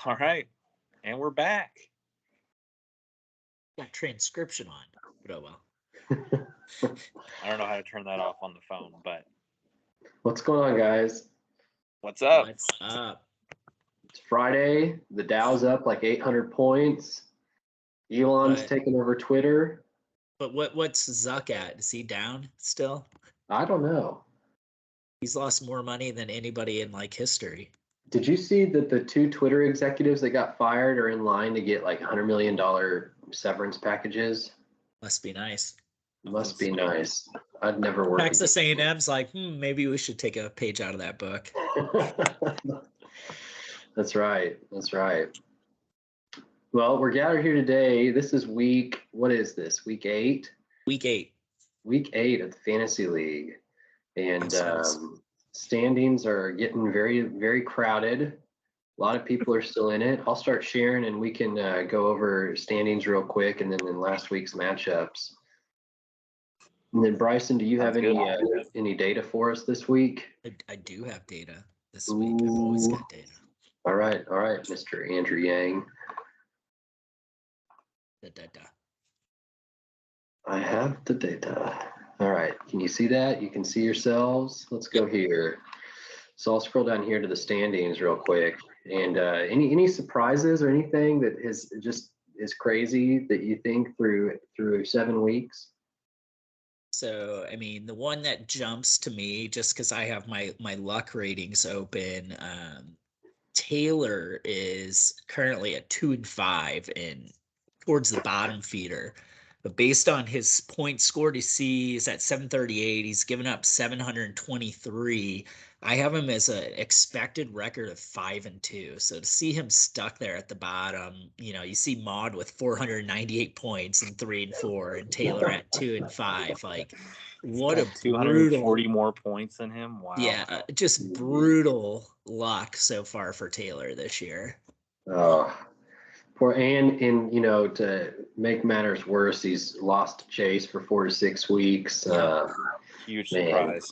All right. And we're back. Got transcription on, but oh well. I don't know how to turn that off on the phone, but What's going on, guys? what's up? What's up? It's Friday. The Dow's up like 800 points. Elon's But- taking over Twitter. But what's Zuck at? Is he down still? I don't know. He's lost more money than anybody in like history. Did you see that the two Twitter executives that got fired are in line to get like $100 million severance packages? Must be nice. Must be nice. I'd never work. Texas A&M's like, maybe we should take a page out of that book. That's right. That's right. Well, we're gathered here today. This is what is this? Week 8? Week 8. Week 8 of the Fantasy League. And Yes. standings are getting very, very crowded. A lot of people are still in it. I'll start sharing and we can go over standings real quick and then in last week's matchups. And then Bryson, do you have any data for us this week? I do have data this week. I've always got data. All right, Mr. Andrew Yang. I have the data. All right, can you see that? You can see yourselves. Let's go here. So I'll scroll down here to the standings real quick. And any surprises or anything that is crazy that you think through 7 weeks? So, I mean, the one that jumps to me, just because I have my luck ratings open, Taylor is currently at 2-5 and towards the bottom feeder. But based on his points scored, he's at 738. He's given up 723. I have him as an expected record of 5-2. So to see him stuck there at the bottom, you see Maud with 498 points and 3-4, and Taylor at 2-5. Like, what a 240 more points than him. Wow. Yeah, just brutal luck so far for Taylor this year. Oh, poor and to make matters worse, he's lost Chase for 4 to 6 weeks. Huge surprise.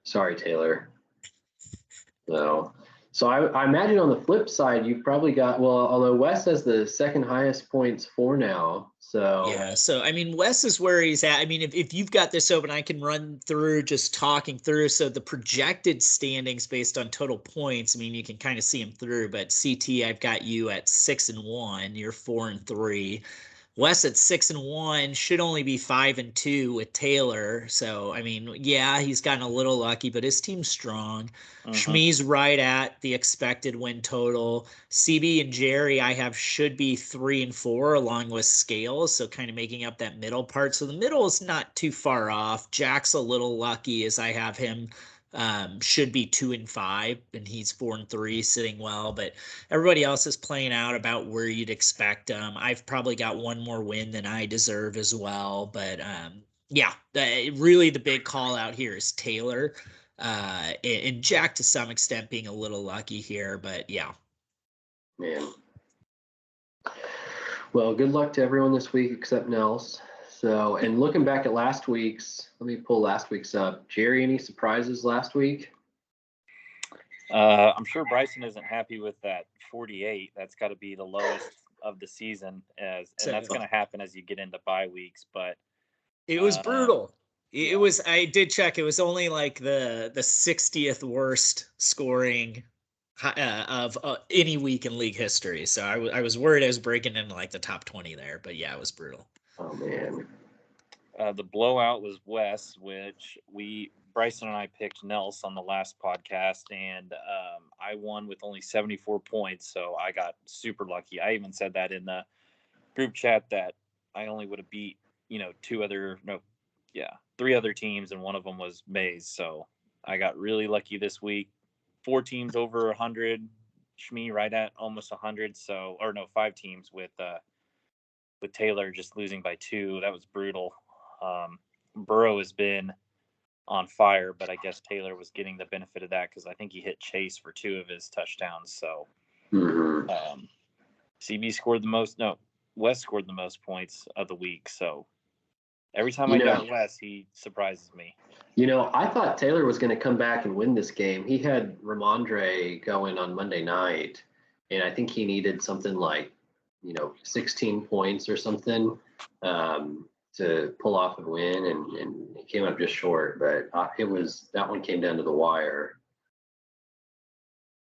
Sorry, Taylor. So I imagine on the flip side, you've probably got, although Wes has the second highest points for now. So yeah, so I mean, Wes is where he's at. I mean, if you've got this open, I can run through just talking through. So the projected standings based on total points, I mean, you can kind of see them through, but CT, I've got you at 6-1, you're 4-3. Wes at 6-1 should only be 5-2 with Taylor. So, I mean, yeah, he's gotten a little lucky, but his team's strong. Shmee's right at the expected win total. CB and Jerry, I have should be 3-4 along with Scales. So kind of making up that middle part. So the middle is not too far off. Jack's a little lucky as I have him should be 2-5 and he's 4-3 sitting well, but everybody else is playing out about where you'd expect. I've probably got one more win than I deserve as well, but really the big call out here is Taylor and Jack to some extent being a little lucky here, but yeah. Man. Well, good luck to everyone this week except Nels. So, and looking back at last week's, let me pull last week's up. Jerry, any surprises last week? I'm sure Bryson isn't happy with that 48. That's got to be the lowest of the season, and that's going to happen as you get into bye weeks. But it was brutal. It was. I did check. It was only like the 60th worst scoring of any week in league history. So I was worried I was breaking into like the top 20 there. But yeah, it was brutal. Oh man. The blowout was Wes, which Bryson and I picked Nels on the last podcast, and I won with only 74 points, so I got super lucky. I even said that in the group chat that I only would have beat, 3 other teams, and one of them was Mays, so I got really lucky this week. 4 teams over 100, Shmee right at almost 100, 5 teams with Taylor just losing by 2. That was brutal. Burrow has been on fire, but I guess Taylor was getting the benefit of that because I think he hit Chase for 2 of his touchdowns. So CB scored the most. No, Wes scored the most points of the week. So every time I got Wes, he surprises me. I thought Taylor was going to come back and win this game. He had Ramondre going on Monday night, and I think he needed something like 16 points or something to pull off a win, and he came up just short. But that one came down to the wire.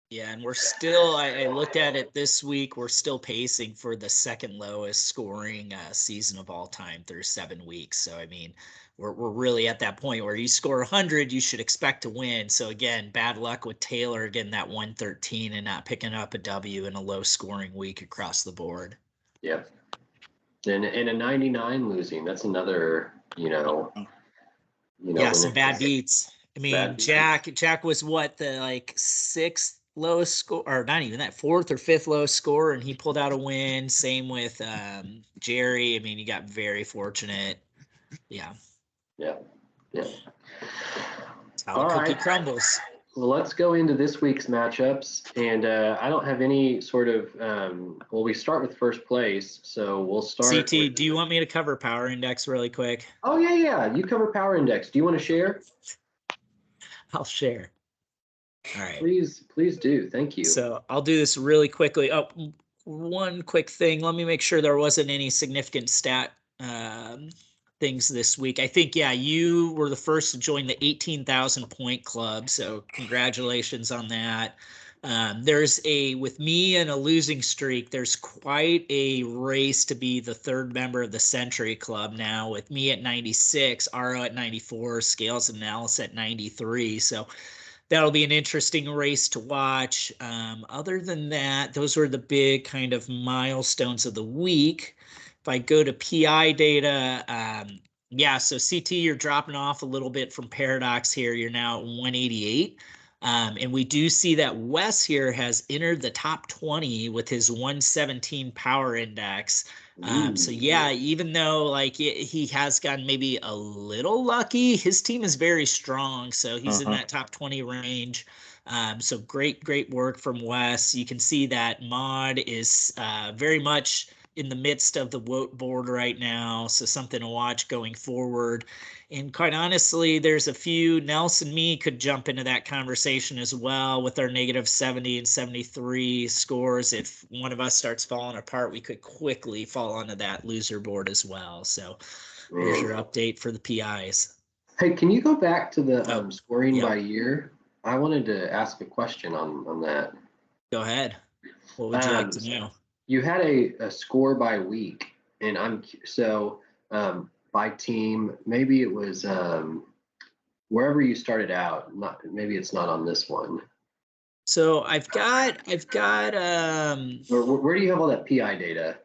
Yeah, and we're still, I looked at it this week, we're still pacing for the second lowest scoring season of all time through 7 weeks. So, I mean, we're really at that point where you score 100, you should expect to win. So, again, bad luck with Taylor getting that 113 and not picking up a W in a low scoring week across the board. Yep. And a 99 losing, that's another, Yeah, some bad beats. I mean, Jack was what, the sixth lowest score, or not even that, fourth or fifth lowest score, and he pulled out a win. Same with Jerry. I mean, he got very fortunate. Yeah. Yeah. That's how the cookie crumbles. Well, let's go into this week's matchups, and I don't have any sort of. We start with first place, so we'll start. CT, do you want me to cover Power Index really quick? Oh yeah. You cover Power Index. Do you want to share? I'll share. All right. Please do. Thank you. So I'll do this really quickly. Oh, one quick thing. Let me make sure there wasn't any significant stat things this week. I think, yeah, you were the first to join the 18,000 point club. So congratulations on that. With me and a losing streak, there's quite a race to be the third member of the Century Club now, with me at 96, Aro at 94, Scales and Alice at 93. So that'll be an interesting race to watch. Other than that, those were the big kind of milestones of the week. If I go to PI data, so CT, you're dropping off a little bit from Paradox here. You're now at 188. And we do see that Wes here has entered the top 20 with his 117 power index. So yeah, even though he has gotten maybe a little lucky, his team is very strong. So he's in that top 20 range. So great work from Wes. You can see that Mod is very much in the midst of the WOT board right now. So something to watch going forward. And quite honestly, there's a few, Nelson, me could jump into that conversation as well with our -70 and 73 scores. If one of us starts falling apart, we could quickly fall onto that loser board as well. So here's your update for the PIs. Hey, can you go back to the scoring by year? I wanted to ask a question on that. Go ahead. What would you like to know? You had a score by week, and by team, maybe it was wherever you started out. Maybe it's not on this one. So I've got where do you have all that PI data?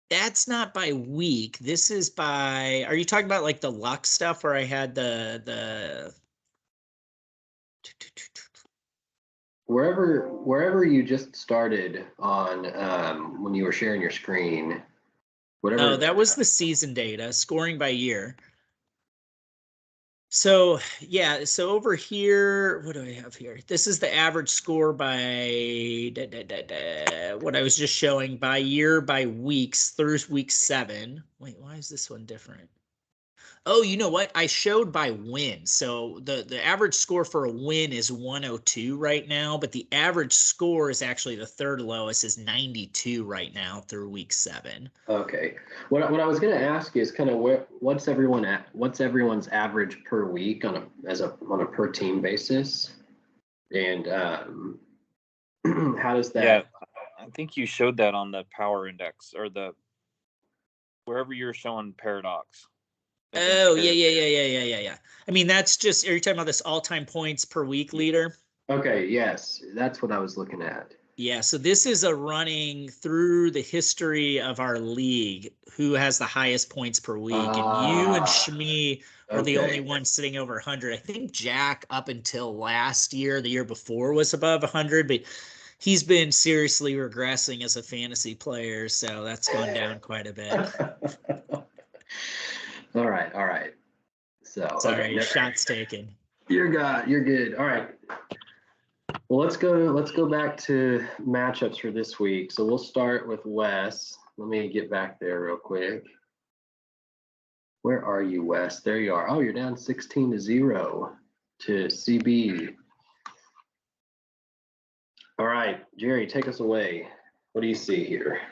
That's not by week. This is by, are you talking about the luck stuff where I had the wherever you just started on when you were sharing your screen, whatever. Oh, that was the season data, scoring by year. So yeah, so over here, what do I have here? This is the average score by what I was just showing by year by weeks through week 7. Wait, why is this one different? Oh, you know what? I showed by win. So the average score for a win is 102 right now, but the average score is actually the third lowest, is 92 right now through week 7. Okay. What I was going to ask is kind of what's everyone's average per week on a per team basis, and how does that? Yeah, I think you showed that on the power index or wherever you're showing Paradox. Oh, yeah. I mean, that's just, are you talking about this all-time points per week leader? Okay, yes, that's what I was looking at. Yeah, so this is a running through the history of our league, who has the highest points per week. And you and Shmi are the only ones sitting over 100. I think Jack, up until last year, the year before, was above 100, but he's been seriously regressing as a fantasy player, so that's gone down quite a bit. All right. So sorry, shots taken. You're good. All right. Well, let's go back to matchups for this week. So we'll start with Wes. Let me get back there real quick. Where are you, Wes? There you are. Oh, you're down 16-0 to CB. All right, Jerry, take us away. What do you see here?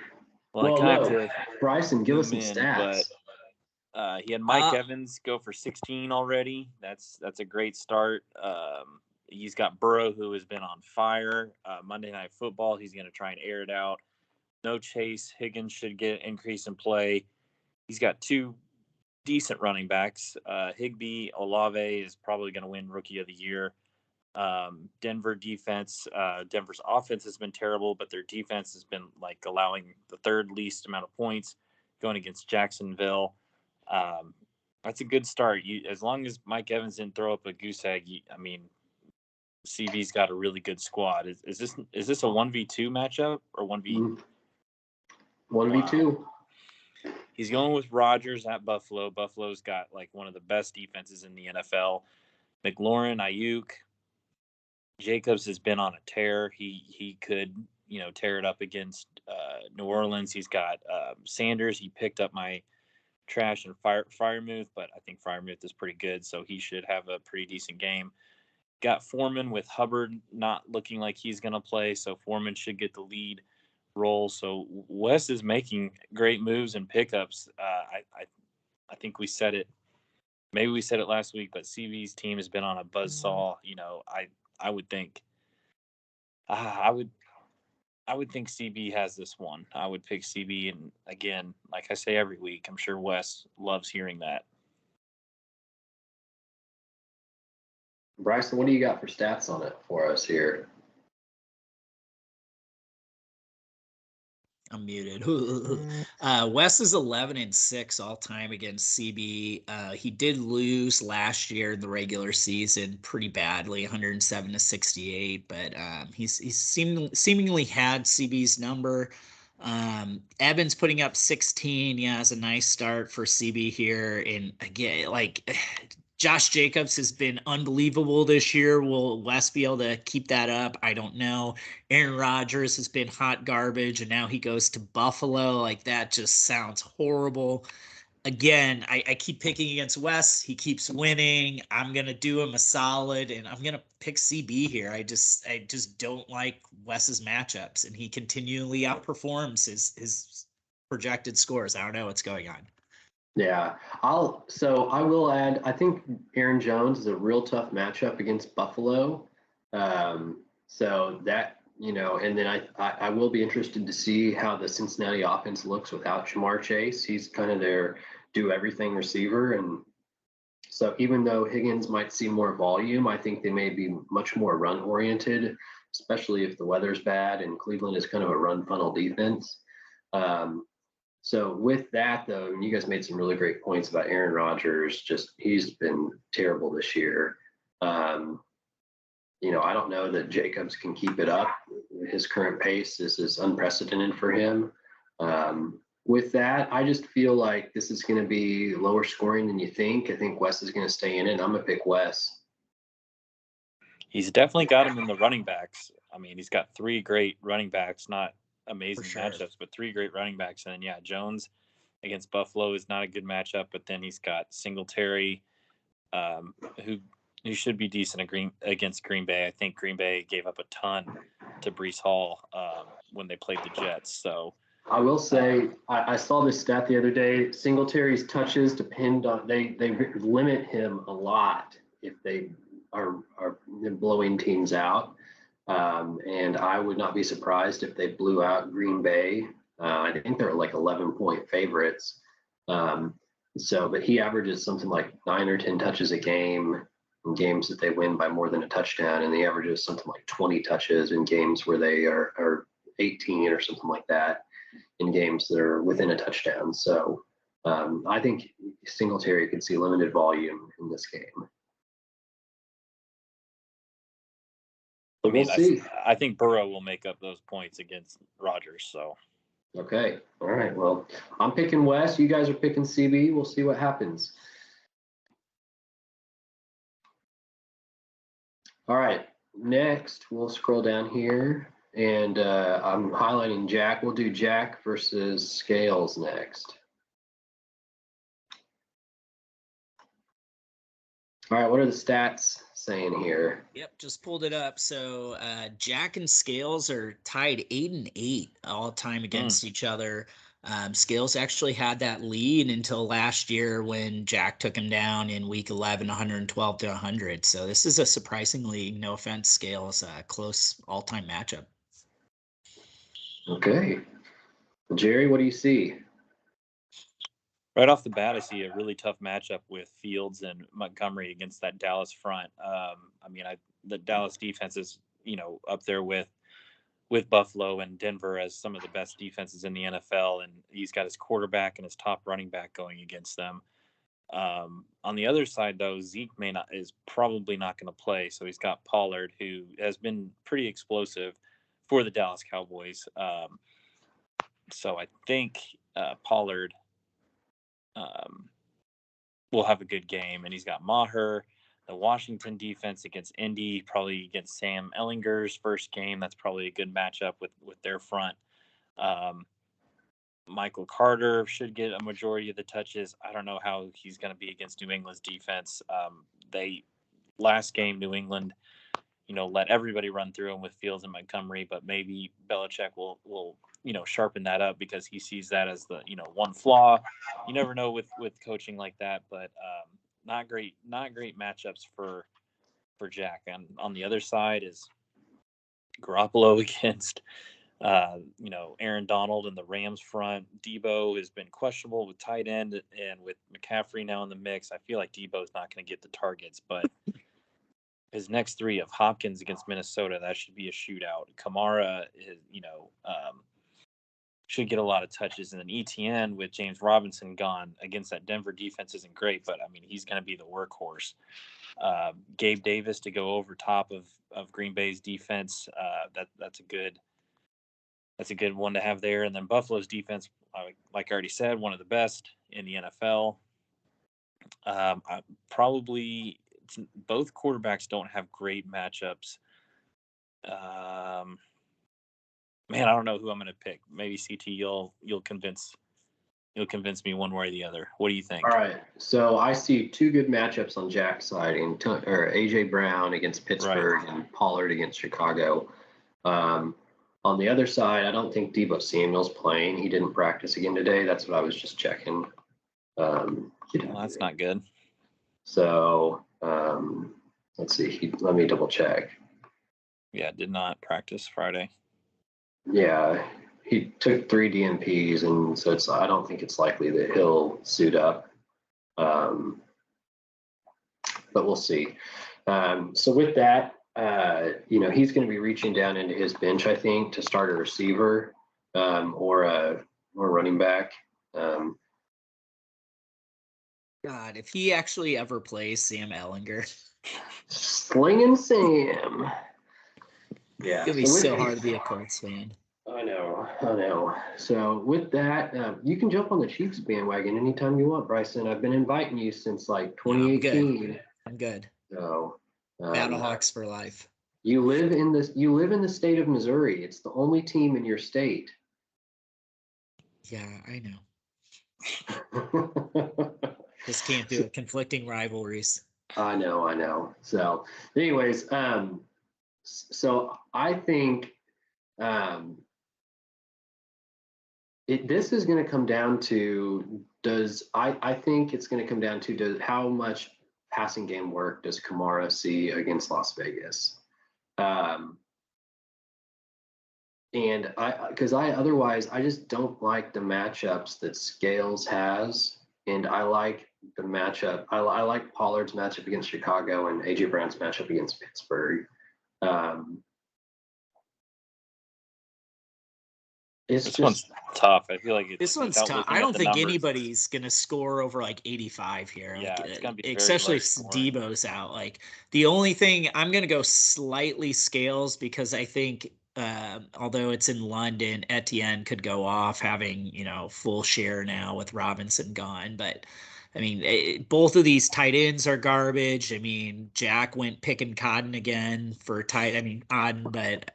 Well, I kind of no, have to Bryson, give us some zoom in, stats. but he had Mike Evans go for 16 already. That's a great start. He's got Burrow, who has been on fire. Monday Night Football, he's going to try and air it out. No Chase. Higgins should get an increase in play. He's got two decent running backs. Higbee Olave is probably going to win Rookie of the Year. Denver defense, Denver's offense has been terrible, but their defense has been like allowing the third least amount of points going against Jacksonville. That's a good start. As long as Mike Evans didn't throw up a goose egg, CV's got a really good squad. Is this a 1v2 matchup or 1v? 1v2. He's going with Rodgers at Buffalo. Buffalo's got like one of the best defenses in the NFL. McLaurin, Ayuk, Jacobs has been on a tear. He could, tear it up against New Orleans. He's got Sanders. He picked up my trash and Freiermuth, but I think Freiermuth is pretty good, so he should have a pretty decent game. Got Foreman with Hubbard not looking like he's going to play, so Foreman should get the lead role. So Wes is making great moves and pickups. I think we said it. Maybe we said it last week, but CV's team has been on a buzzsaw. I would think. I would think CB has this one. I would pick CB, and again, like I say every week, I'm sure Wes loves hearing that. Bryson, what do you got for stats on it for us here? I'm muted. Wes is 11-6 all time against CB. He did lose last year in the regular season pretty badly, 107-68. But he's seemingly had CB's number. Evans putting up 16. Yeah, it's a nice start for CB here. And again, Josh Jacobs has been unbelievable this year. Will Wes be able to keep that up? I don't know. Aaron Rodgers has been hot garbage, and now he goes to Buffalo. Like, that just sounds horrible. Again, I keep picking against Wes. He keeps winning. I'm going to do him a solid, and I'm going to pick CB here. I just don't like Wes's matchups, and he continually outperforms his projected scores. I don't know what's going on. Yeah, I will add, I think Aaron Jones is a real tough matchup against Buffalo. So that, and then I will be interested to see how the Cincinnati offense looks without Ja'Marr Chase. He's kind of their do everything receiver. And so even though Higgins might see more volume, I think they may be much more run oriented, especially if the weather's bad and Cleveland is kind of a run funnel defense. So with that, though, you guys made some really great points about Aaron Rodgers. He's been terrible this year. I don't know that Jacobs can keep it up. His current pace, this is unprecedented for him. With that, I just feel like this is going to be lower scoring than you think. I think Wes is going to stay in it. I'm going to pick Wes. He's definitely got him in the running backs. I mean, he's got three great running backs, not amazing matchups, but three great running backs. And then, Jones against Buffalo is not a good matchup, but then he's got Singletary, who should be decent against Green Bay. I think Green Bay gave up a ton to Breece Hall when they played the Jets. So I will say, I saw this stat the other day. Singletary's touches depend on they limit him a lot if they are blowing teams out. And I would not be surprised if they blew out Green Bay. I think they're like 11-point favorites. But he averages something like 9 or 10 touches a game in games that they win by more than a touchdown. And he averages something like 20 touches in games where they are 18 or something like that in games that are within a touchdown. So I think Singletary could see limited volume in this game. We'll see. I think Burrow will make up those points against Rodgers. So, okay, all right. Well, I'm picking Wes. You guys are picking CB. We'll see what happens. All right. Next, we'll scroll down here, and I'm highlighting Jack. We'll do Jack versus Scales next. All right, what are the stats saying here? Yep, just pulled it up. So Jack and Scales are tied 8-8 all time against each other. Scales actually had that lead until last year when Jack took him down in week 11, 112 to 100. So this is a surprisingly, no offense, Scales, close all-time matchup. Okay. Jerry, what do you see? Right off the bat, I see a really tough matchup with Fields and Montgomery against that Dallas front. The Dallas defense is, up there with Buffalo and Denver as some of the best defenses in the NFL, and he's got his quarterback and his top running back going against them. On the other side, though, Zeke is probably not going to play, so he's got Pollard, who has been pretty explosive for the Dallas Cowboys. So I think Pollard will have a good game, and he's got Maher, the Washington defense against Indy, probably against Sam Ellinger's first game. That's probably a good matchup with their front. Michael Carter should get a majority of the touches. I don't know how he's going to be against New England's defense. Last game, New England, let everybody run through him with Fields and Montgomery, but maybe Belichick will sharpen that up because he sees that as the, one flaw. You never know with coaching like that, but not great matchups for Jack. And on the other side is Garoppolo against Aaron Donald and the Rams front. Debo has been questionable with tight end, and with McCaffrey now in the mix, I feel like Debo's not going to get the targets, but his next three of Hopkins against Minnesota, that should be a shootout. Kamara is, should get a lot of touches, and then ETN with James Robinson gone against that Denver defense isn't great, but he's going to be the workhorse. Gabe Davis to go over top of Green Bay's defense. That's a good one to have there. And then Buffalo's defense, like I already said, one of the best in the NFL. Both quarterbacks don't have great matchups. Man, I don't know who I'm going to pick. Maybe CT, you'll convince me one way or the other. What do you think? All right. So I see two good matchups on Jack's side, or AJ Brown against Pittsburgh and Pollard against Chicago. On the other side, I don't think Deebo Samuel's playing. He didn't practice again today. That's what I was just checking. Well, that's not good. So let's see. Let me double check. Yeah, did not practice Friday. Yeah, he took 3 DNPs, and so I don't think it's likely that he'll suit up. But we'll see. So with that, he's going to be reaching down into his bench, I think, to start a receiver or a running back. God, if he actually ever plays Sam Ellinger. Slinging Sam. Yeah. It's going to be so hard to be a Colts fan. I know. So with that, you can jump on the Chiefs bandwagon anytime you want, Bryson. I've been inviting you since like 2018. I'm good. So Battlehawks for life. You live in the state of Missouri. It's the only team in your state. Yeah, I know. Just can't do it. Conflicting rivalries. I know. So anyways, so I think this is going to come down to I think it's going to come down to how much passing game work does Kamara see against Las Vegas? And otherwise I just don't like the matchups that Scales has, and I like the matchup. I like Pollard's matchup against Chicago and AJ Brown's matchup against Pittsburgh. One's tough. I feel like this one's tough. I don't think anybody's gonna score over like 85 here. Yeah, it's gonna be especially if Debo's out. Like the only thing I'm gonna go slightly Scales because I think although it's in London, Etienne could go off having full share now with Robinson gone. But both of these tight ends are garbage. Jack went picking cotton again for but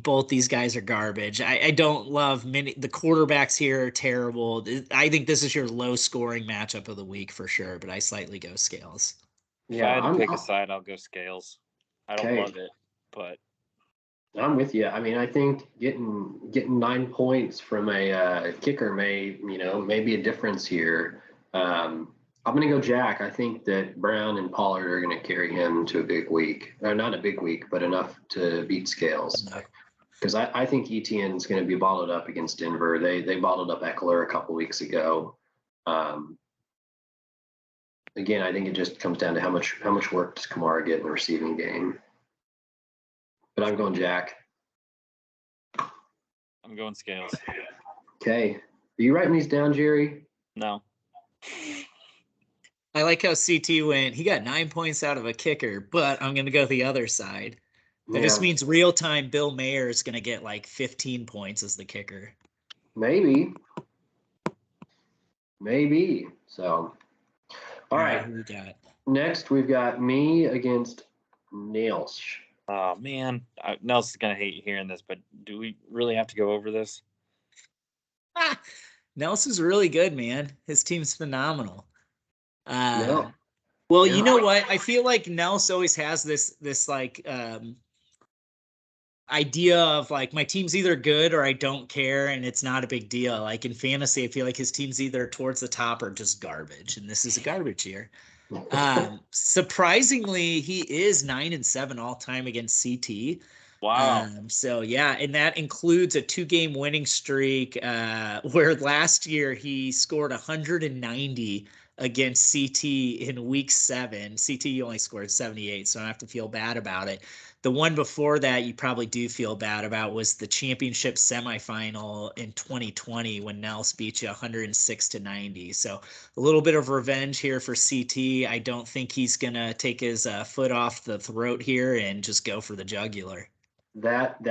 both these guys are garbage. I don't love the quarterbacks here are terrible. I think this is your low scoring matchup of the week for sure, but I slightly go Scales. If I had to pick a side, I'll go Scales. I don't love it, but I'm with you. I mean, I think getting 9 points from a kicker may be a difference here. I'm going to go Jack. I think that Brown and Pollard are going to carry him to a big week. Or not a big week, but enough to beat Scales. Because I think Etienne is going to be bottled up against Denver. They bottled up Eckler a couple weeks ago. Again, I think it just comes down to how much work does Kamara get in the receiving game. But I'm going Jack. I'm going Scales. Okay. Are you writing these down, Jerry? No. I like how CT went. He got 9 points out of a kicker, but I'm going to go the other side. That just means real-time Bill Mayer is going to get like 15 points as the kicker. Maybe. So, all right. Who we got? Next, we've got me against Nails. Oh, man. Nels is going to hate hearing this, but do we really have to go over this? Nels is really good, man. His team's phenomenal. No. Well, you know what? I feel like Nels always has this like idea of like my team's either good or I don't care and it's not a big deal. Like in fantasy, I feel like his team's either towards the top or just garbage, and this is a garbage year. Surprisingly, he is 9-7 all time against CT. Wow. So yeah, and that includes a 2-game winning streak where last year he scored 190 against CT in week 7. CT only scored 78, so I don't have to feel bad about it. The one before that you probably do feel bad about was the championship semifinal in 2020 when Nels beat you 106-90. So a little bit of revenge here for CT. I don't think he's going to take his foot off the throat here and just go for the jugular. That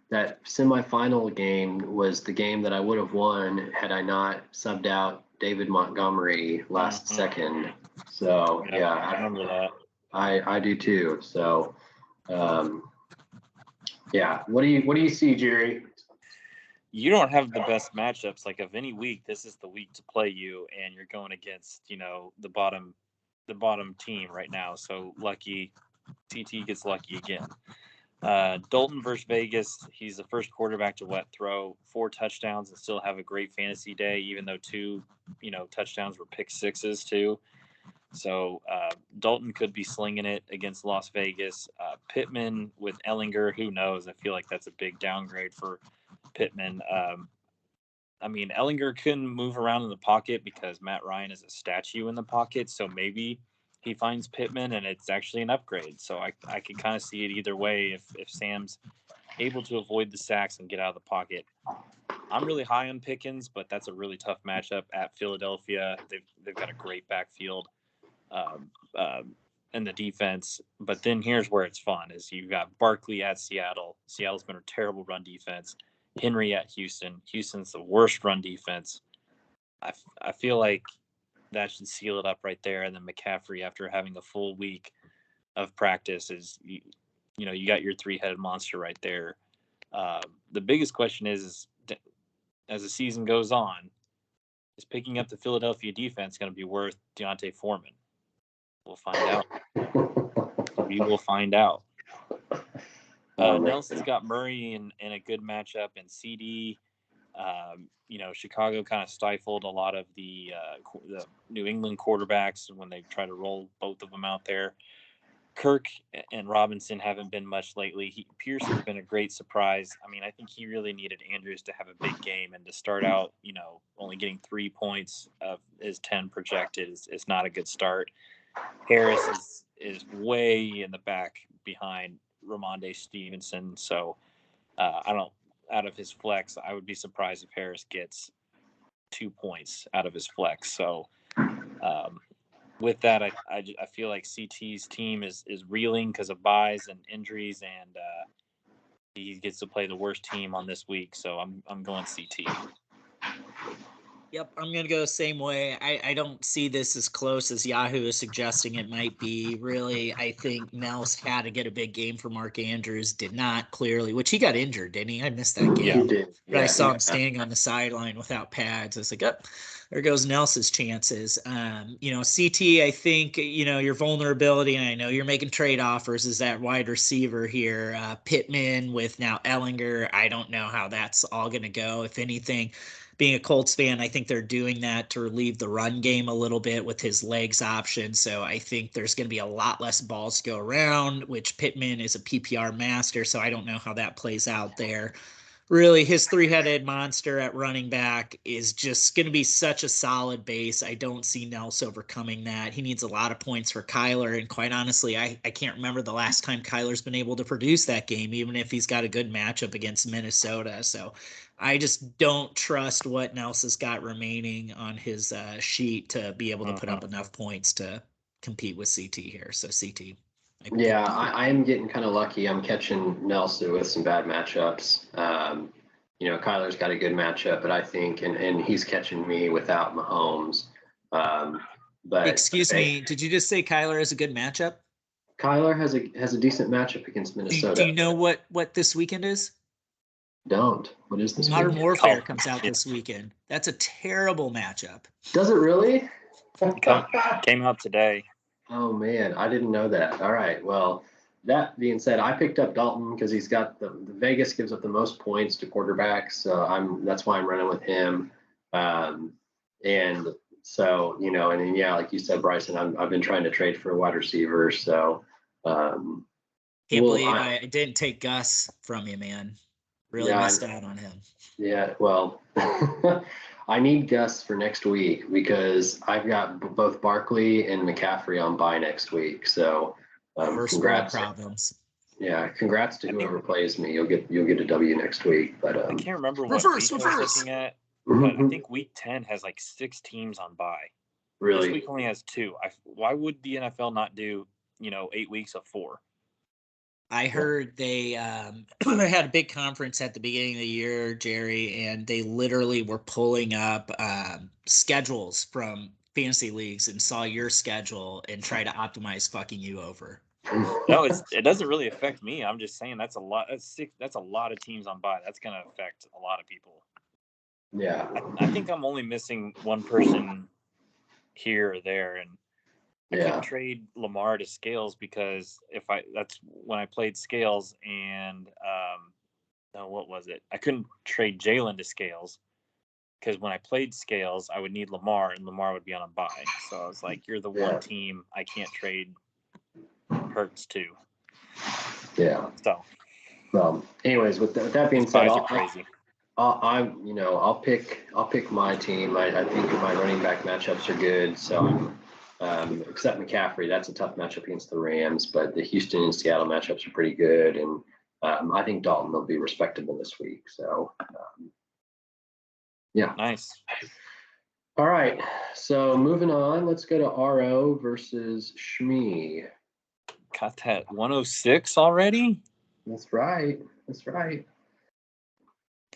semifinal game was the game that I would have won had I not subbed out David Montgomery last second. So yeah, I remember that. I do too. So yeah, what do you see, Jerry? You don't have the best matchups. Like of any week, this is the week to play you, and you're going against the bottom team right now. So lucky, CT gets lucky again. Dalton versus Vegas. He's the first quarterback to throw 4 touchdowns and still have a great fantasy day, even though 2 touchdowns were pick sixes too. So Dalton could be slinging it against Las Vegas. Pittman with Ellinger, who knows? I feel like that's a big downgrade for Pittman. I mean, Ellinger couldn't move around in the pocket because Matt Ryan is a statue in the pocket. So maybe he finds Pittman and it's actually an upgrade. So I can kind of see it either way if Sam's able to avoid the sacks and get out of the pocket. I'm really high on Pickens, but that's a really tough matchup at Philadelphia. They've got a great backfield in the defense. But then here's where it's fun: is you've got Barkley at Seattle. Seattle's been a terrible run defense. Henry at Houston. Houston's the worst run defense. I feel like that should seal it up right there. And then McCaffrey, after having a full week of practice, is you got your 3-headed monster right there. The biggest question is as the season goes on, is picking up the Philadelphia defense going to be worth Deontay Foreman? We'll find out. We will find out. Nelson's got Murray in a good matchup, and CD. Chicago kind of stifled a lot of the New England quarterbacks when they try to roll both of them out there. Kirk and Robinson haven't been much lately. Pierce has been a great surprise. I mean, I think he really needed Andrews to have a big game, and to start out, only getting 3 points of his 10 projected is not a good start. Harris is way in the back behind Ramondre Stevenson, so out of his flex, I would be surprised if Harris gets 2 points out of his flex. So with that, I feel like CT's team is reeling because of buys and injuries, and he gets to play the worst team on this week. So I'm going CT. Yep, I'm gonna go the same way. I don't see this as close as Yahoo is suggesting it might be. Really, I think Nels had to get a big game for Mark Andrews, did not clearly, which he got injured, didn't he? I missed that game. Yeah. He did. But I Yeah, saw him standing on the sideline without pads. I was like, oh, there goes Nels's chances. CT, I think, your vulnerability, and I know you're making trade offers, is that wide receiver here. Pittman with now Ellinger. I don't know how that's all going to go. If anything, being a Colts fan, I think they're doing that to relieve the run game a little bit with his legs option. So I think there's going to be a lot less balls to go around, which Pittman is a PPR master. So I don't know how that plays out there. Really, his three-headed monster at running back is just going to be such a solid base. I don't see Nels overcoming that. He needs a lot of points for Kyler, and quite honestly, I can't remember the last time Kyler's been able to produce that game, even if he's got a good matchup against Minnesota. So I just don't trust what Nels has got remaining on his sheet to be able to put up enough points to compete with CT here. So CT. Yeah, I am getting kind of lucky. I'm catching Nelson with some bad matchups. Kyler's got a good matchup, but I think, and he's catching me without Mahomes. But Excuse me, did you just say Kyler has a good matchup? Kyler has a decent matchup against Minnesota. Do you know what this weekend is? Don't. What is this? Modern weekend? Warfare comes out this weekend. That's a terrible matchup. Does it really? Came out today. Oh man, I didn't know that. All right. Well, that being said, I picked up Dalton because he's got the Vegas gives up the most points to quarterbacks. So that's why I'm running with him. And so, and then, yeah, like you said, Bryson, I've been trying to trade for a wide receiver. So Can't believe I didn't take Gus from you, man. Really missed out on him. Yeah, well, I need Gus for next week because I've got both Barkley and McCaffrey on bye next week. So First congrats. world problems. Yeah, congrats to whoever plays me. You'll get a W next week. But I can't remember what reverse. I was looking at, but I think week 10 has like 6 teams on bye. Really? This week only has 2. Why would the NFL not do 8 weeks of 4? I heard they had a big conference at the beginning of the year, Jerry, and they literally were pulling up schedules from fantasy leagues and saw your schedule and try to optimize fucking you over. No, it doesn't really affect me. I'm just saying that's a lot. That's a lot of teams on bye. That's going to affect a lot of people. Yeah. I think I'm only missing one person here or there, and I couldn't trade Lamar to Scales because that's when I played Scales, and what was it? I couldn't trade Jalen to Scales because when I played Scales, I would need Lamar, and Lamar would be on a bye. So I was like, "You're the one team I can't trade Hurts to." Yeah. So. Well, anyways, with that being said, I'll pick my team. I think my running back matchups are good. So except McCaffrey, that's a tough matchup against the Rams, but the Houston and Seattle matchups are pretty good, and I think Dalton will be respectable this week. So yeah, nice. All right, so moving on, let's go to RO versus Shmee. Got that 106 already? That's right.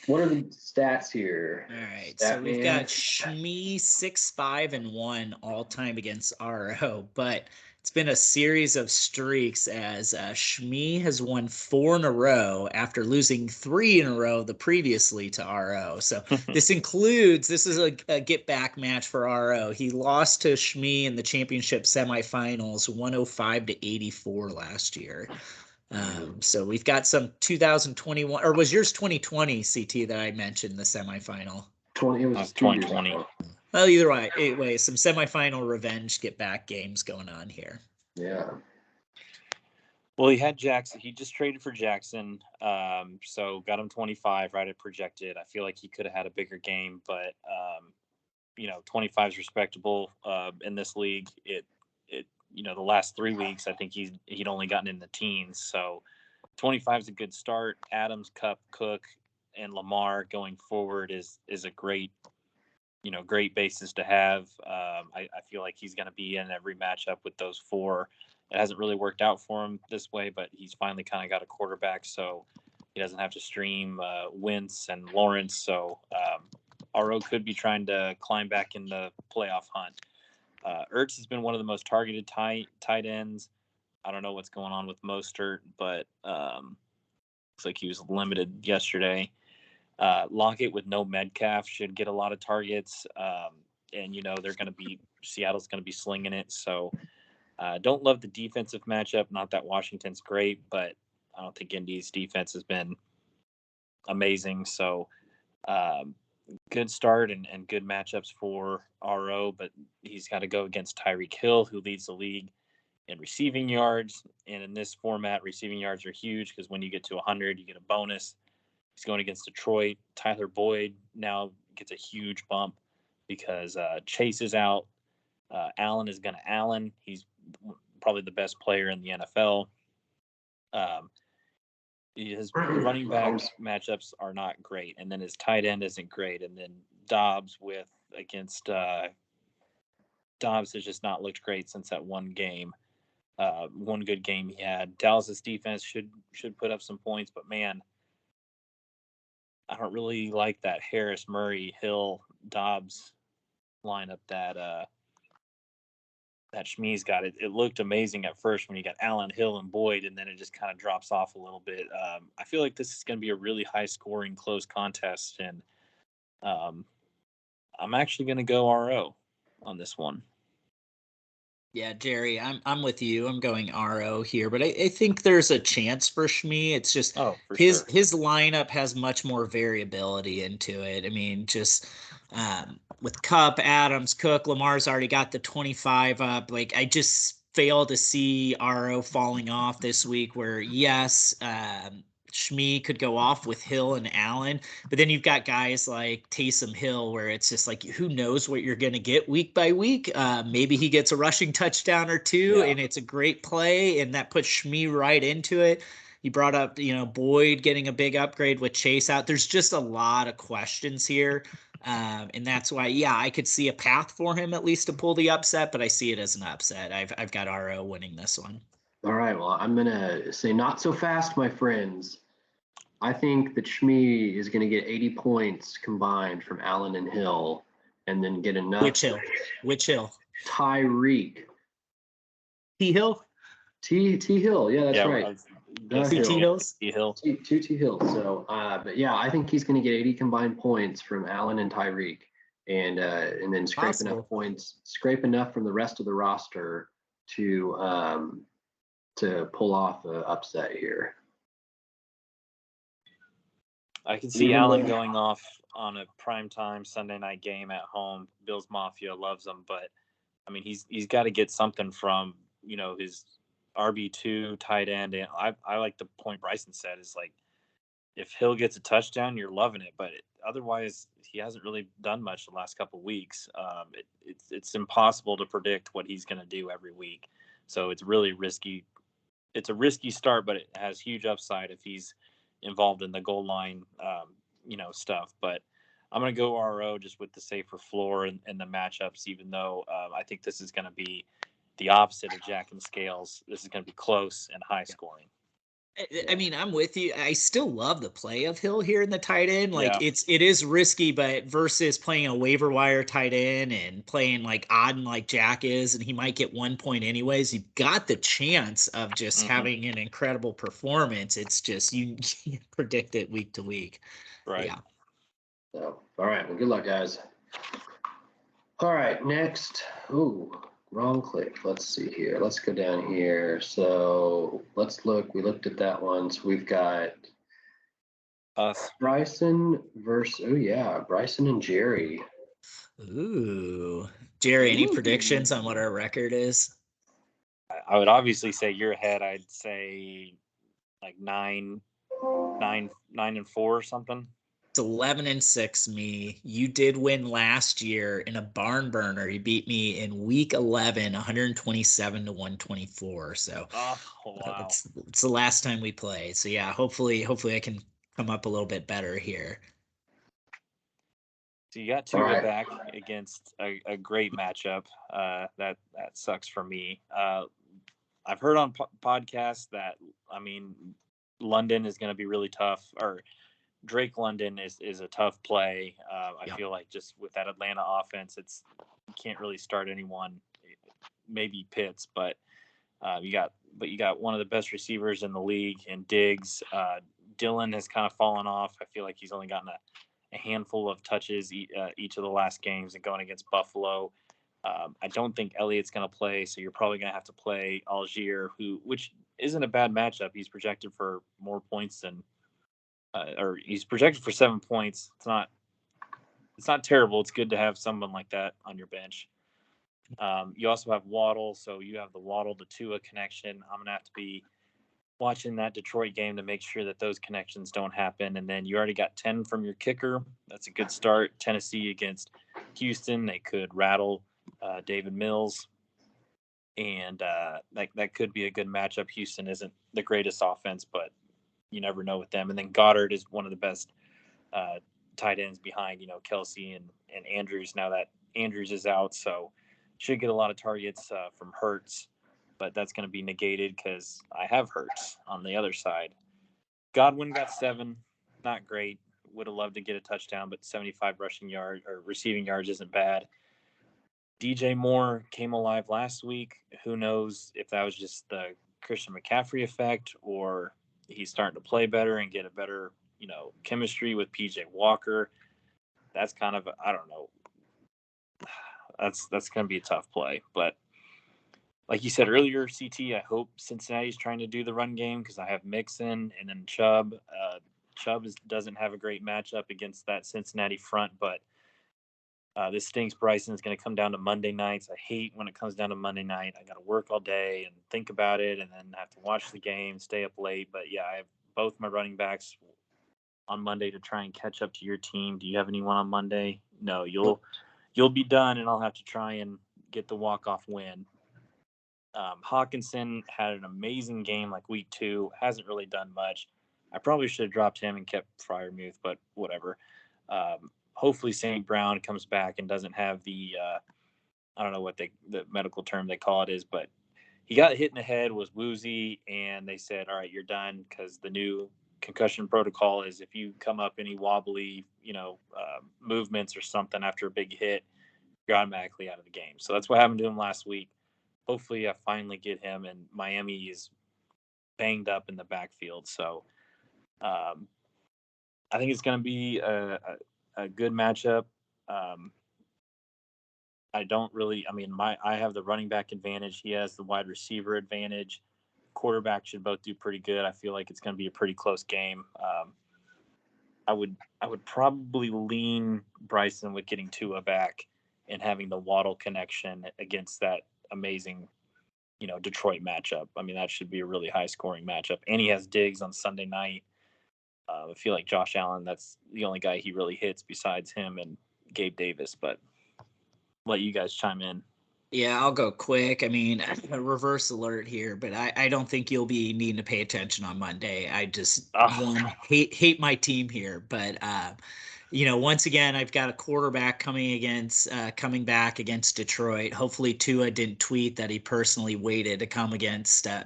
What are the stats here? All right, so we've got Shmee 6-5-1 all time against RO, but it's been a series of streaks as Shmee has won 4 in a row after losing 3 in a row the previously to RO. So this is a get back match for RO. He lost to Shmee in the championship semifinals 105-84 last year. So we've got some 2021, or was yours 2020 CT that I mentioned in the semifinal? It was 2020. Well, either way, some semifinal revenge get back games going on here. Yeah. Well, he had Jackson. He just traded for Jackson. So got him 25 right at projected. I feel like he could have had a bigger game, but 25 is respectable in this league. The last 3 weeks, I think he'd only gotten in the teens. So 25 is a good start. Adams, Kupp, Cook, and Lamar going forward is a great basis to have. I feel like he's going to be in every matchup with those 4. It hasn't really worked out for him this way, but he's finally kind of got a quarterback, so he doesn't have to stream Wentz and Lawrence. So RO could be trying to climb back in the playoff hunt. Ertz has been one of the most targeted tight ends. I don't know what's going on with Mostert, but looks like he was limited yesterday. Lockett with no Metcalf should get a lot of targets. And, Seattle's going to be slinging it. So don't love the defensive matchup. Not that Washington's great, but I don't think Indy's defense has been amazing. So good start and good matchups for RO, but he's got to go against Tyreek Hill, who leads the league in receiving yards. And in this format, receiving yards are huge because when you get to 100, you get a bonus. He's going against Detroit. Tyler Boyd now gets a huge bump because Chase is out. Allen is going to Allen. He's probably the best player in the NFL. His running back matchups are not great, and then his tight end isn't great, and then Dobbs against Dobbs has just not looked great since that one game. One good game he had. Dallas's defense should put up some points, but man, I don't really like that Harris, Murray, Hill, Dobbs lineup that Shmee's got. It looked amazing at first when you got Allen, Hill, and Boyd, and then it just kind of drops off a little bit. I feel like this is going to be a really high-scoring, close contest, and I'm actually going to go RO on this one. Yeah, Jerry, I'm with you. I'm going RO here, but I think there's a chance for Shmee. It's just his lineup has much more variability into it. I mean, just with Kupp, Adams, Cook, Lamar's already got the 25 up. Like, I just fail to see RO falling off this week where, yes, Shmee could go off with Hill and Allen, but then you've got guys like Taysom Hill where it's just like, who knows what you're going to get week by week. Maybe he gets a rushing touchdown or two and it's a great play and that puts Shmee right into it. You brought up, Boyd getting a big upgrade with Chase out. There's just a lot of questions here. And that's why, I could see a path for him at least to pull the upset, but I see it as an upset. I've got RO winning this one. All right. Well, I'm going to say not so fast, my friends. I think that Shmee is going to get 80 points combined from Allen and Hill and then get enough. Which Hill? Tyreek. T Hill? T Hill. Yeah, that's right. T Hills? T Hill. Two T Hills. So, but yeah, I think he's going to get 80 combined points from Allen and Tyreek and then scrape enough from the rest of the roster to pull off an upset here. I can see Allen going off on a primetime Sunday night game at home. Bills Mafia loves him, but I mean, he's got to get something from, his RB2 tight end. And I like the point Bryson said is like, if Hill gets a touchdown, you're loving it. But otherwise, he hasn't really done much the last couple of weeks. It's impossible to predict what he's going to do every week. So it's really risky. It's a risky start, but it has huge upside if he's involved in the goal line, stuff. But I'm going to go RO just with the safer floor and the matchups, even though I think this is going to be the opposite of Jack and Scales. This is going to be close and high scoring. I mean, I'm with you. I still love the play of Hill here in the tight end. Like it is risky, but versus playing a waiver wire tight end and playing like odd and like Jack is, and he might get 1 point anyways. You've got the chance of just having an incredible performance. It's just you can't predict it week to week. Right. Yeah. So, all right. Well, good luck, guys. All right. Next. Ooh. Wrong click. Let's see here. Let's go down here. So let's look. We looked at that one. So we've got us. Bryson versus Bryson and Jerry. Ooh. Jerry, any predictions on what our record is? I would obviously say you're ahead. I'd say like 9-4 or something. It's 11-6 me. You did win last year in a barn burner. You beat me in week 11, 127-124. So wow. It's the last time we played. So yeah, hopefully I can come up a little bit better here. So you got Tua back against a great matchup. That sucks for me. I've heard on podcasts that, London is going to be really tough, or Drake London is a tough play. I Yep. feel like just with that Atlanta offense, you can't really start anyone. Maybe Pitts, but you got one of the best receivers in the league in Diggs. Dillon has kind of fallen off. I feel like he's only gotten a handful of touches each of the last games, and going against Buffalo. I don't think Elliott's going to play, so you're probably going to have to play Algier, which isn't a bad matchup. He's projected for more points than, or he's projected for 7 points. It's not terrible. It's good to have someone like that on your bench. You also have Waddle, so you have the Waddle to Tua connection. I'm going to have to be watching that Detroit game to make sure that those connections don't happen. And then you already got 10 from your kicker. That's a good start. Tennessee against Houston, they could rattle David Mills, and that could be a good matchup. Houston isn't the greatest offense, but you never know with them. And then Goddard is one of the best tight ends behind, Kelsey and Andrews, now that Andrews is out. So should get a lot of targets from Hurts, but that's going to be negated because I have Hurts on the other side. Godwin got 7, not great. Would have loved to get a touchdown, but 75 rushing yards or receiving yards isn't bad. DJ Moore came alive last week. Who knows if that was just the Christian McCaffrey effect, or he's starting to play better and get a better, chemistry with PJ Walker. That's kind of, I don't know. That's going to be a tough play. But like you said earlier, CT, I hope Cincinnati's trying to do the run game because I have Mixon and then Chubb. Chubb doesn't have a great matchup against that Cincinnati front, but this stinks. Bryson's going to come down to Monday nights. I hate when it comes down to Monday night. I got to work all day and think about it and then have to watch the game, stay up late. But yeah, I have both my running backs on Monday to try and catch up to your team. Do you have anyone on Monday? No, you'll be done, and I'll have to try and get the walk-off win. Hawkinson had an amazing game like week 2. Hasn't really done much. I probably should have dropped him and kept Freiermuth, but whatever. Hopefully St. Brown comes back and doesn't have the I don't know what the medical term they call it is, but he got hit in the head, was woozy, and they said, all right, you're done, because the new concussion protocol is if you come up any wobbly, movements or something after a big hit, you're automatically out of the game. So that's what happened to him last week. Hopefully I finally get him, and Miami is banged up in the backfield. So I think it's going to be a good matchup. I have the running back advantage. He has the wide receiver advantage. Quarterback should both do pretty good. I feel like it's going to be a pretty close game. I would probably lean Bryson with getting Tua back and having the Waddle connection against that amazing, Detroit matchup. I mean, that should be a really high scoring matchup. And he has Diggs on Sunday night. I feel like Josh Allen, that's the only guy he really hits besides him and Gabe Davis, but let you guys chime in. Yeah, I'll go quick. I mean, a reverse alert here, but I don't think you'll be needing to pay attention on Monday. I just hate my team here, but once again, I've got a quarterback coming back against Detroit. Hopefully Tua didn't tweet that he personally waited to come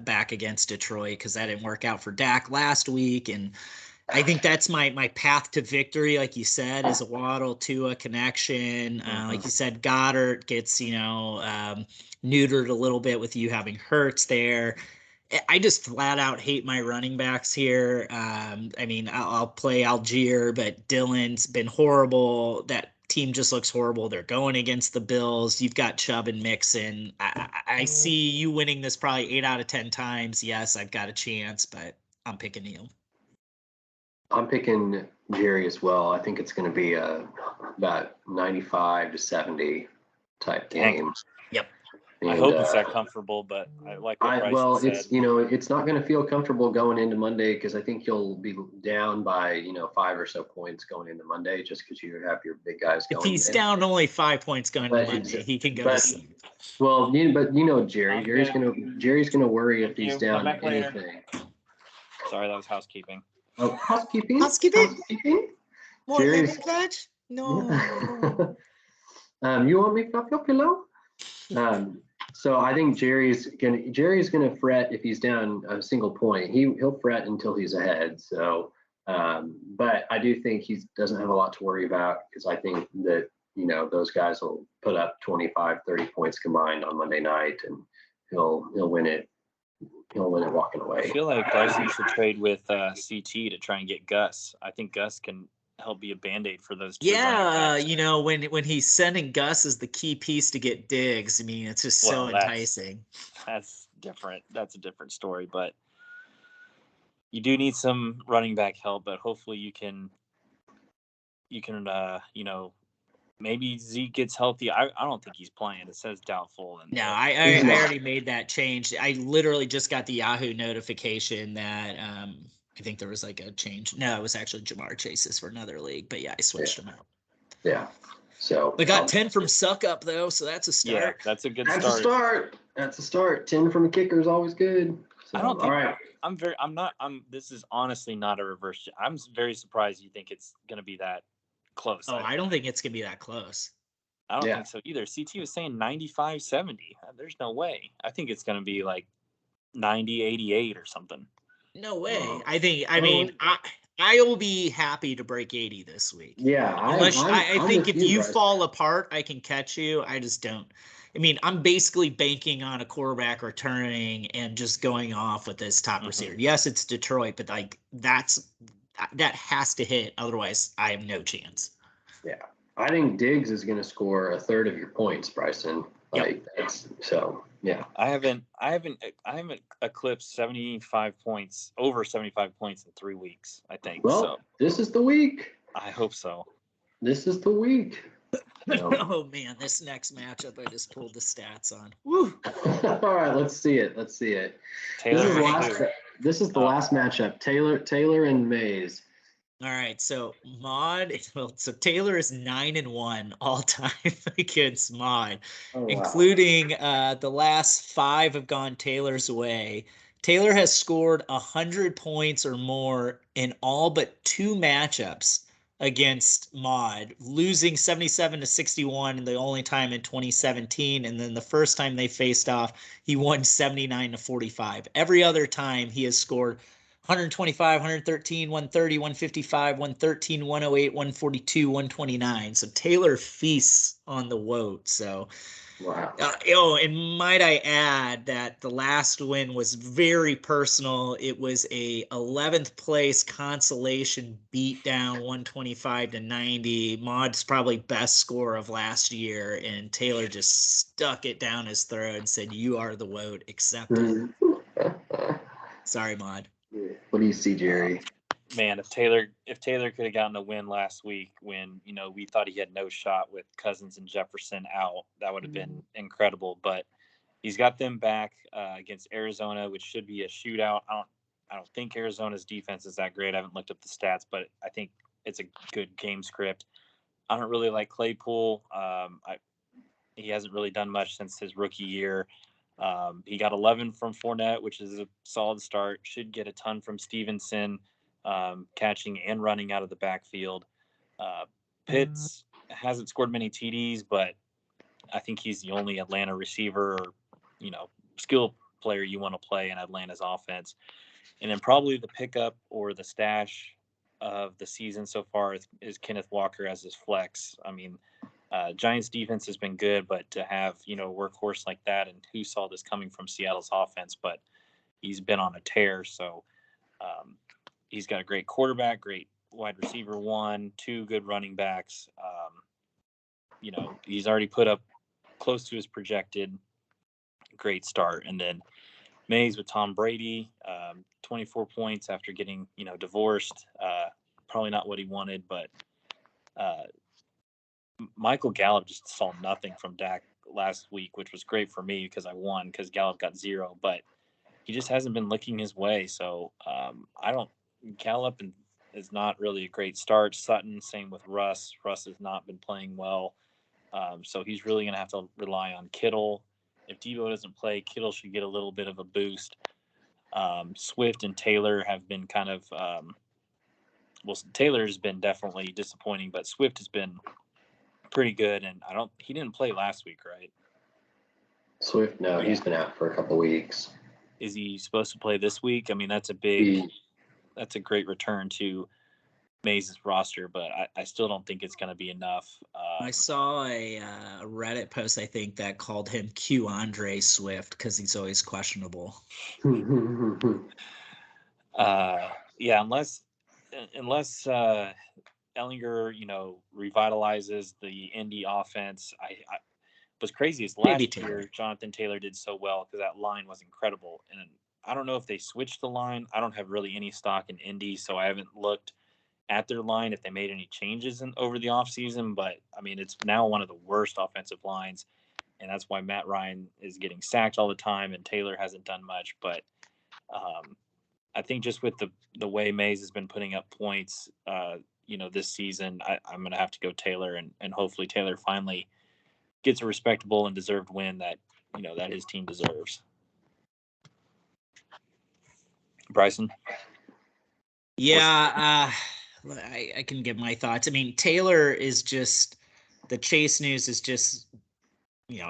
back against Detroit, because that didn't work out for Dak last week. And I think that's my path to victory, like you said, is a Waddle Tua connection. Like you said, Goddard gets, neutered a little bit with you having Hurts there. I just flat out hate my running backs here. I'll play Algier, but Dillon's been horrible. That team just looks horrible. They're going against the Bills. You've got Chubb and Mixon. I see you winning this probably 8 out of 10 times. Yes, I've got a chance, but I'm picking you. I'm picking Jerry as well. I think it's going to be about 95 to 70 type game. Yep. And, I hope it's that comfortable, but I like what Bryson said. It's not going to feel comfortable going into Monday, because I think you'll be down by 5 or so points going into Monday, just because you have your big guys going. If he's down only 5 points going into Monday, he can go to sleep. Well, Jerry. Jerry's gonna worry if he's down anything. Sorry, that was housekeeping. Oh, housekeeping. More living pledge? No. You want me to flop your pillow? So I think Jerry's gonna fret if he's down a single point. He'll fret until he's ahead. So But I do think he doesn't have a lot to worry about because I think that, those guys will put up 25, 30 points combined on Monday night, and he'll win it. He'll win it walking away. I feel like Bryson should trade with CT to try and get Gus. I think Gus can help be a Band-Aid for those two. Yeah, when he's sending Gus as the key piece to get Diggs, I mean, it's just so enticing. That's different. That's a different story, but you do need some running back help, but hopefully you can maybe Zeke gets healthy. I don't think he's playing. It says doubtful. No, I already made that change. I literally just got the Yahoo notification that I think there was like a change. No, it was actually Jamar Chase's for another league, but yeah, I switched him out. Yeah. So I got 10 from Suck Up though, so that's a start. Yeah, that's a good start. That's a start. 10 from a kicker is always good. So, I don't think, all right. This is honestly not a reverse. I'm very surprised you think it's going to be that close. Oh, I don't think it's going to be that close. I don't think so either. CT was saying 95-70. There's no way. I think it's going to be like 90-88 or something. No way. I will be happy to break 80 this week. Yeah. I think if you fall apart, I can catch you. I just don't. I mean, I'm basically banking on a quarterback returning and just going off with this top receiver. Yes, it's Detroit, but like that has to hit. Otherwise, I have no chance. Yeah. I think Diggs is going to score a third of your points, Bryson. Yeah. I haven't eclipsed 75 points, over 75 points in 3 weeks, I think. Well, this is the week. I hope so. This is the week. Oh man, this next matchup I just pulled the stats on. Woo. All right, let's see it. This is the last matchup. Taylor and Mays. All right, so Taylor is 9-1 all time against Mod, including the last 5 have gone Taylor's way. Taylor has scored 100 points or more in all but 2 matchups against Mod, losing 77-61 and the only time in 2017, and then the first time they faced off, he won 79-45. Every other time he has scored 125, 113, 130, 155, 113, 108, 142, 129. So Taylor feasts on the woat. So, wow. And might I add that the last win was very personal. It was a 11th place consolation beatdown, 125-90. Mod's probably best score of last year, and Taylor just stuck it down his throat and said, "You are the woat. Accept it." Sorry, Mod. What do you see, Jerry? Man, if Taylor could have gotten a win last week when, we thought he had no shot with Cousins and Jefferson out, that would have been incredible. But he's got them back against Arizona, which should be a shootout. I don't think Arizona's defense is that great. I haven't looked up the stats, but I think it's a good game script. I don't really like Claypool. He hasn't really done much since his rookie year. He got 11 from Fournette, which is a solid start. Should get a ton from Stevenson, catching and running out of the backfield. Pitts hasn't scored many TDs, but I think he's the only Atlanta receiver or, skill player you want to play in Atlanta's offense. And then probably the pickup or the stash of the season so far is Kenneth Walker as his flex. I mean, Giants defense has been good, but to have, a workhorse like that, and who saw this coming from Seattle's offense, but he's been on a tear. So he's got a great quarterback, great wide receiver 1, 2 good running backs. He's already put up close to his projected great start. And then Mays with Tom Brady, 24 points after getting, divorced. Probably not what he wanted, but Michael Gallup just saw nothing from Dak last week, which was great for me because I won because Gallup got 0, but he just hasn't been looking his way. So Gallup is not really a great start. Sutton, same with Russ. Russ has not been playing well. So he's really going to have to rely on Kittle. If Debo doesn't play, Kittle should get a little bit of a boost. Swift and Taylor have been kind of Taylor has been definitely disappointing, but Swift has been pretty good, and he didn't play last week, right? Swift, no, he's been out for a couple weeks. Is he supposed to play this week? I mean, that's a great return to Mays' roster, but I still don't think it's going to be enough. I saw a Reddit post, I think, that called him Q Andre Swift because he's always questionable. Yeah, unless Ellinger, revitalizes the Indy offense. I was crazy is last year Jonathan Taylor did so well because that line was incredible, and I don't know if they switched the line. I don't have really any stock in Indy, so I haven't looked at their line if they made any changes over the offseason. But I mean, it's now one of the worst offensive lines, and that's why Matt Ryan is getting sacked all the time, and Taylor hasn't done much. But I think just with the way Mays has been putting up points, this season, I'm going to have to go Taylor, and hopefully Taylor finally gets a respectable and deserved win that his team deserves. Bryson? Yeah, I can give my thoughts. I mean, Taylor is just, the Chase news is just,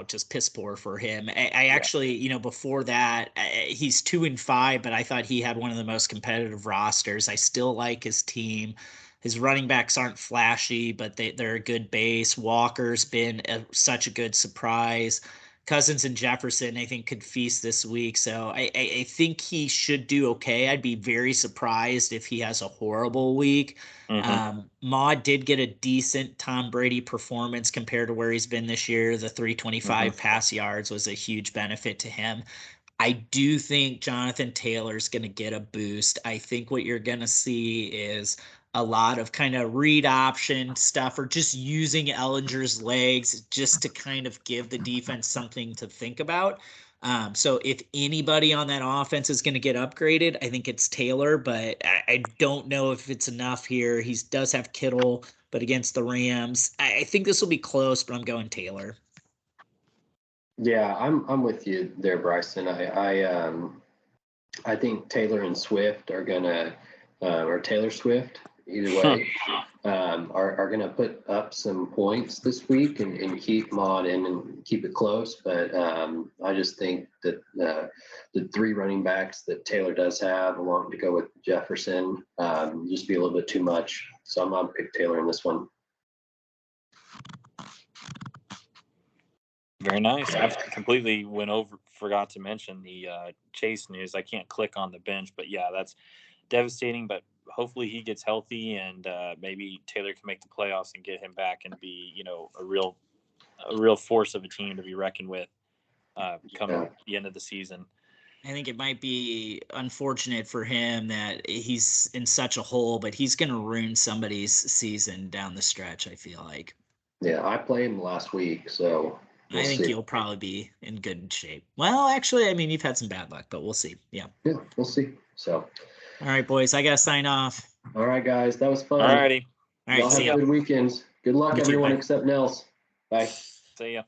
just piss poor for him. I actually, before that, he's 2-5, but I thought he had one of the most competitive rosters. I still like his team. His running backs aren't flashy, but they're a good base. Walker's been such a good surprise. Cousins and Jefferson, I think, could feast this week. So I think he should do okay. I'd be very surprised if he has a horrible week. Maud did get a decent Tom Brady performance compared to where he's been this year. The 325 pass yards was a huge benefit to him. I do think Jonathan Taylor's going to get a boost. I think what you're going to see is a lot of kind of read option stuff, or just using Ellinger's legs just to kind of give the defense something to think about. So if anybody on that offense is going to get upgraded, I think it's Taylor, but I don't know if it's enough here. He does have Kittle, but against the Rams, I think this will be close, but I'm going Taylor. Yeah, I'm with you there, Bryson. I think Taylor and Swift are gonna, or Taylor Swift, either way, are gonna put up some points this week and keep Maud in and keep it close. But I just think that the three running backs that Taylor does have, along to go with Jefferson, just be a little bit too much. So I'm gonna pick Taylor in this one. Very nice. I completely forgot to mention the Chase news. I can't click on the bench, but yeah, that's devastating. But hopefully he gets healthy, and maybe Taylor can make the playoffs and get him back and be, a real force of a team to be reckoned with come the end of the season. I think it might be unfortunate for him that he's in such a hole, but he's going to ruin somebody's season down the stretch, I feel like. Yeah, I played him last week, so I think you'll probably be in good shape. Well, actually, I mean, you've had some bad luck, but we'll see. Yeah, we'll see. So, all right, boys, I got to sign off. All right, guys, that was fun. All righty. All right, y'all have good weekends. Good luck, everyone except Nels. Bye. See ya.